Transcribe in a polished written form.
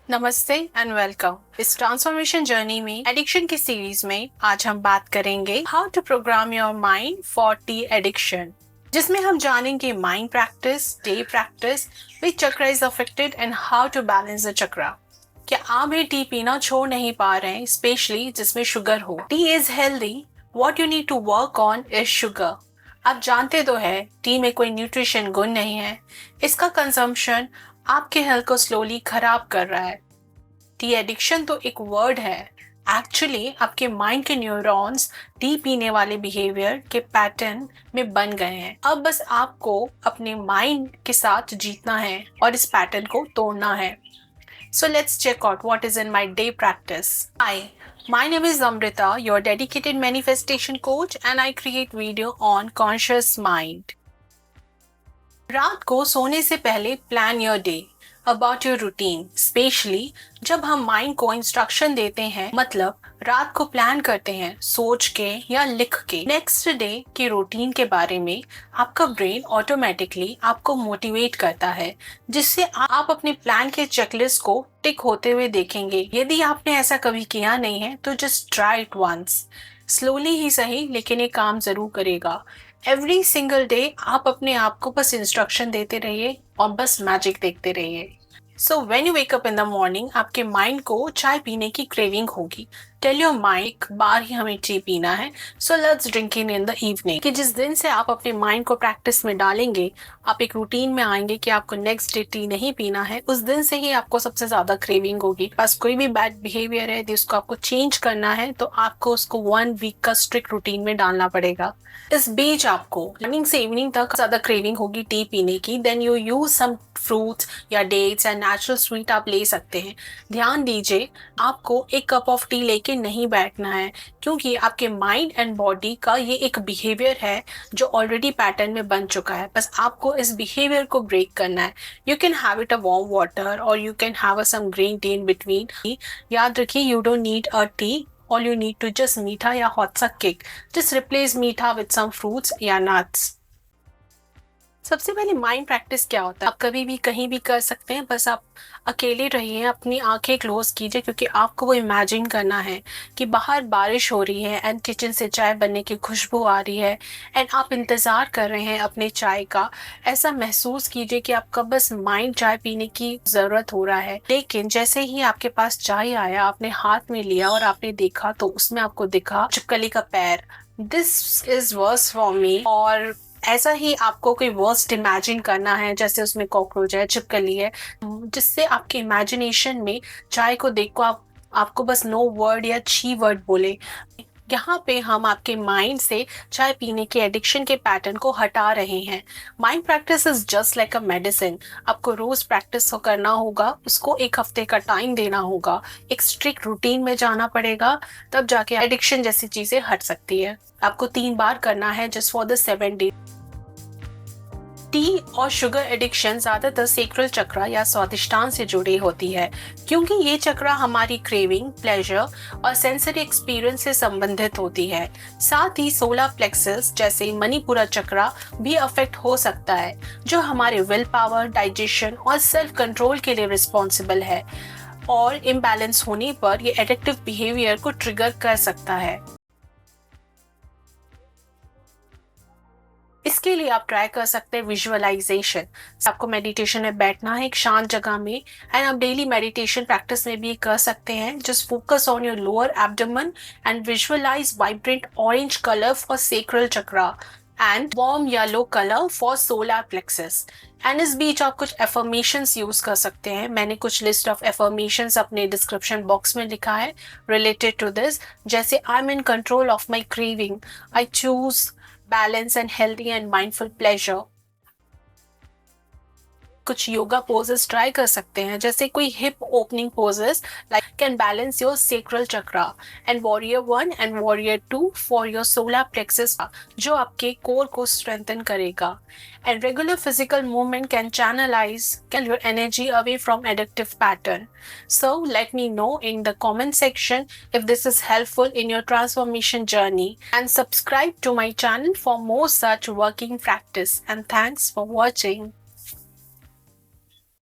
नमस्ते and welcome. इस transformation journey में एडिक्शन की सीरीज में आज हम बात करेंगे how to programme your mind for tea addiction, जिसमें हम जानेंगे mind practice, day practice, which chakra is affected and how to balance the chakra. क्या आप भी टी पीना छोड़ नहीं पा रहे हैं, स्पेशली जिसमें शुगर हो? Tea is healthy, what you need to work on is sugar. आप जानते तो है टी में कोई न्यूट्रिशन गुण नहीं है, इसका कंजम्पशन आपके हेल्थ को स्लोली खराब कर रहा है। टी एडिक्शन तो एक वर्ड है, एक्चुअली आपके माइंड के न्यूरॉन्स टी पीने वाले बिहेवियर के पैटर्न में बन गए हैं। अब बस आपको अपने माइंड के साथ जीतना है और इस पैटर्न को तोड़ना है। So let's check out what is in my day practice. Hi, my name is Amrita, your dedicated manifestation coach, and I create video on conscious mind. रात को सोने से पहले plan your day about your routine, specially जब हम mind को instruction देते हैं, मतलब रात को प्लान करते हैं सोच के या लिख के नेक्स्ट डे के रूटीन के बारे में, आपका ब्रेन ऑटोमेटिकली आपको मोटिवेट करता है, जिससे आप अपने प्लान के चेकलिस्ट को टिक होते हुए देखेंगे। यदि आपने ऐसा कभी किया नहीं है तो just try it once, slowly ही सही, लेकिन ये काम जरूर करेगा। एवरी सिंगल डे आप अपने आप को बस इंस्ट्रक्शन देते रहिए और बस मैजिक देखते रहिए। So when you wake up in the morning, आपके माइंड को चाय पीने की क्रेविंग होगी। टेल योर माइंड एक बार ही हमें टी पीना है, so let's drink in the evening. कि जिस दिन से आप अपने माइंड को प्रैक्टिस में डालेंगे, आप एक रूटीन में आएंगे कि आपको नेक्स्ट डे टी नहीं पीना है, उस दिन से ही आपको सबसे ज्यादा क्रेविंग होगी। बस कोई भी बैड बिहेवियर है जिसको आपको चेंज करना है, तो आपको उसको 1 वीक का स्ट्रिक्ट रूटीन में डालना पड़ेगा। इस बीच आपको मॉर्निंग से इवनिंग तक ज्यादा क्रेविंग होगी टी पीने की, then you use some fruits या डेट्स एंड नेचुरल स्वीट आप ले सकते हैं। ध्यान दीजिए, आपको एक कप ऑफ टी लेके नहीं बैठना है, क्योंकि आपके माइंड एंड बॉडी का ये एक बिहेवियर है जो ऑलरेडी पैटर्न में बन चुका है। बस आपको इस बिहेवियर को ब्रेक करना है। You can have it a warm water और you can have some green tea in between. याद रखिए, you don't need a tea, all you need to just मीठा या hot सा kick, just replace मीठा with some fruits या nuts। सबसे पहले माइंड प्रैक्टिस क्या होता है, आप कभी भी कहीं भी कर सकते हैं। बस आप अकेले रहिए, अपनी आंखें क्लोज कीजिए, क्योंकि आपको वो इमेजिन करना है कि बाहर बारिश हो रही है एंड किचन से चाय बनने की खुशबू आ रही है एंड आप इंतज़ार कर रहे हैं अपने चाय का। ऐसा महसूस कीजिए कि आपका बस माइंड चाय पीने की ज़रूरत हो रहा है, लेकिन जैसे ही आपके पास चाय आया, आपने हाथ में लिया और आपने देखा, तो उसमें आपको दिखा छिपकली का पैर। This is worse for me. और ऐसा ही आपको कोई वर्स्ट इमेजिन करना है, जैसे उसमें कॉकरोच है, छिपकली है, जिससे आपके इमेजिनेशन में चाय को देखो, आपको बस नो वर्ड या छी वर्ड बोले। यहाँ पे हम आपके माइंड से चाय पीने के एडिक्शन के पैटर्न को हटा रहे हैं। Mind practice is just like a medicine. आपको रोज प्रैक्टिस करना होगा, उसको 1 हफ्ते का टाइम देना होगा, एक स्ट्रिक्ट रूटीन में जाना पड़ेगा, तब जाके एडिक्शन जैसी चीजें हट सकती है। आपको 3 बार करना है, just for the 7 days. T और शुगर एडिक्शन ज्यादातर सेक्रल चक्र या स्वादिष्टान से जुड़ी होती है, क्योंकि ये चक्र हमारी क्रेविंग, प्लेजर और सेंसरी एक्सपीरियंस से संबंधित होती है। साथ ही सोलर प्लेक्सस जैसे मणिपुरा चक्र भी अफेक्ट हो सकता है, जो हमारे विल पावर, डाइजेशन और सेल्फ कंट्रोल के लिए रिस्पॉन्सिबल है, और इम्बैलेंस होने पर ये एडिक्टिव बिहेवियर को ट्रिगर कर सकता है। इसके लिए आप ट्राई कर सकते हैं विजुअलाइजेशन। आपको मेडिटेशन में बैठना है एक शांत जगह में, एंड आप डेली मेडिटेशन प्रैक्टिस में भी कर सकते हैं। Just focus on your lower abdomen and visualise vibrant orange colour for sacral chakra and warm yellow colour for solar plexus. And इस बीच आप कुछ एफर्मेशंस यूज कर सकते हैं। मैंने कुछ लिस्ट ऑफ एफर्मेशंस अपने डिस्क्रिप्शन बॉक्स में लिखा है रिलेटेड टू दिस, जैसे I am in control of my craving, I choose balance and healthy and mindful pleasure। कुछ योगा पोजेस ट्राई कर सकते हैं, जैसे कोई hip opening poses like can balance your sacral chakra, and warrior 1 and warrior 2 for your solar plexus, जो आपके core को strengthen करेगा। And regular physical movement can channelise your energy away from addictive pattern. So let me know in the comment section if this is helpful in your transformation journey, and subscribe to my channel for more such working practice, and thanks for watching।